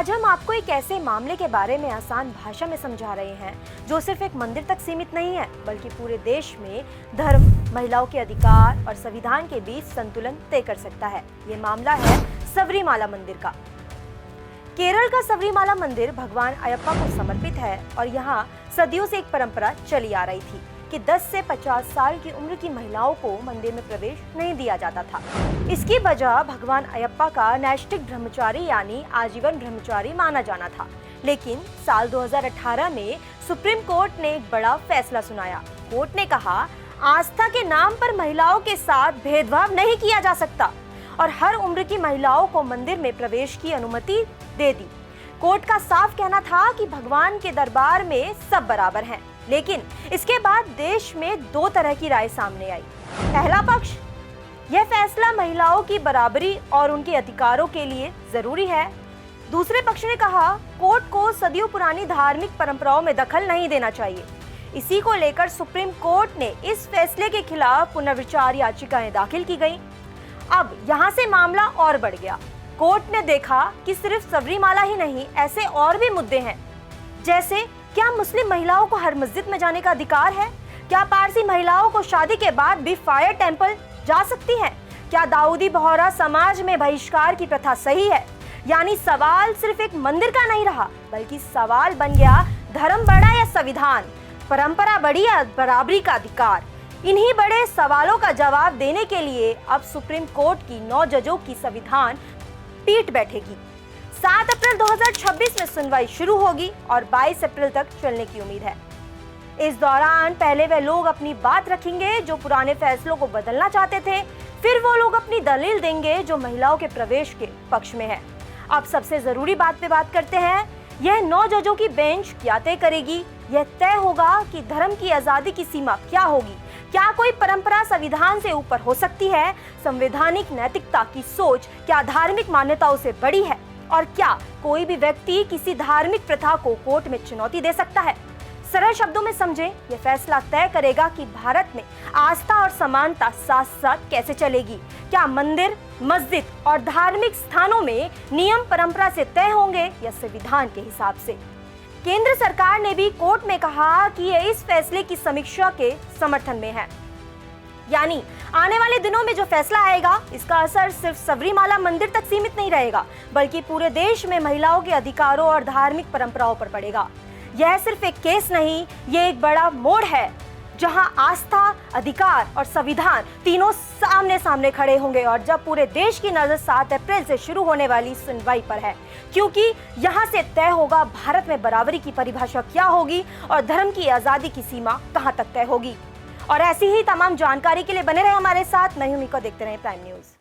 आज हम आपको एक ऐसे मामले के बारे में आसान भाषा में समझा रहे हैं जो सिर्फ एक मंदिर तक सीमित नहीं है, बल्कि पूरे देश में धर्म, महिलाओं के अधिकार और संविधान के बीच संतुलन तय कर सकता है। ये मामला है सबरीमाला मंदिर का। केरल का सबरीमाला मंदिर भगवान अयप्पा को समर्पित है और यहाँ सदियों से एक परंपरा चली आ रही थी कि 10 से 50 साल की उम्र की महिलाओं को मंदिर में प्रवेश नहीं दिया जाता था। इसकी वजह भगवान अयप्पा का नैष्ठिक ब्रह्मचारी यानी आजीवन ब्रह्मचारी माना जाना था। लेकिन साल 2018 में सुप्रीम कोर्ट ने एक बड़ा फैसला सुनाया। कोर्ट ने कहा, आस्था के नाम पर महिलाओं के साथ भेदभाव नहीं किया जा सकता और हर उम्र की महिलाओं को मंदिर में प्रवेश की अनुमति दे दी। कोर्ट का साफ कहना था कि भगवान के दरबार में सब बराबर हैं। लेकिन इसके बाद देश में दो तरह की राय सामने आई। पहला पक्ष, यह फैसला महिलाओं की बराबरी और उनके अधिकारों के लिए जरूरी है। दूसरे पक्ष ने कहा, कोर्ट को सदियों पुरानी धार्मिक परंपराओं में दखल नहीं देना चाहिए। इसी को लेकर सुप्रीम कोर्ट ने इस फैसले के खिलाफ पुनर्विचार याचिकाएं दाखिल की गईं। अब यहाँ से मामला और बढ़ गया। कोर्ट ने देखा कि सिर्फ सबरीमाला ही नहीं, ऐसे और भी मुद्दे हैं। जैसे, क्या मुस्लिम महिलाओं को हर मस्जिद में जाने का अधिकार है? क्या पारसी महिलाओं को शादी के बाद भी फायर टेंपल जा सकती हैं? क्या दाऊदी बोहरा समाज में बहिष्कार की प्रथा सही है? यानी सवाल सिर्फ एक मंदिर का नहीं रहा, बल्कि सवाल बन गया, धर्म बड़ा या संविधान, परंपरा बड़ी या बराबरी का अधिकार। इन्हीं बड़े सवालों का जवाब देने के लिए अब सुप्रीम कोर्ट की 9 जजों की संविधान पीठ बैठेगी। 7 अप्रैल 2026 में सुनवाई शुरू होगी और 22 अप्रैल तक चलने की उम्मीद है। इस दौरान पहले वे लोग अपनी बात रखेंगे जो पुराने फैसलों को बदलना चाहते थे, फिर वो लोग अपनी दलील देंगे जो महिलाओं के प्रवेश के पक्ष में है। अब सबसे जरूरी बात पे बात करते हैं। यह 9 जजों की बेंच क्या तय करेगी? यह तय होगा कि धर्म की आजादी की सीमा क्या होगी। क्या कोई परंपरा संविधान से ऊपर हो सकती है? संवैधानिक नैतिकता की सोच क्या धार्मिक मान्यताओं से बड़ी है? और क्या कोई भी व्यक्ति किसी धार्मिक प्रथा को कोर्ट में चुनौती दे सकता है? सरल शब्दों में समझें, यह फैसला तय करेगा कि भारत में आस्था और समानता साथ साथ कैसे चलेगी। क्या मंदिर, मस्जिद और धार्मिक स्थानों में नियम परंपरा से तय होंगे या संविधान के हिसाब से? केंद्र सरकार ने भी कोर्ट में कहा कि यह इस फैसले की समीक्षा के समर्थन में है। यानी आने वाले दिनों में जो फैसला आएगा, इसका असर सिर्फ सबरीमाला मंदिर तक सीमित नहीं रहेगा, बल्कि पूरे देश में महिलाओं के अधिकारों और धार्मिक परंपराओं पर पड़ेगा। यह सिर्फ एक केस नहीं, ये एक बड़ा मोड़ है जहां आस्था, अधिकार और संविधान तीनों सामने सामने खड़े होंगे और जब पूरे देश की नजर 7 अप्रैल से शुरू होने वाली सुनवाई पर है, क्योंकि यहां से तय होगा भारत में बराबरी की परिभाषा क्या होगी और धर्म की आजादी की सीमा कहां तक तय होगी। और ऐसी ही तमाम जानकारी के लिए बने रहे हमारे साथ। मैं हूं मीको, देखते रहें प्राइम न्यूज।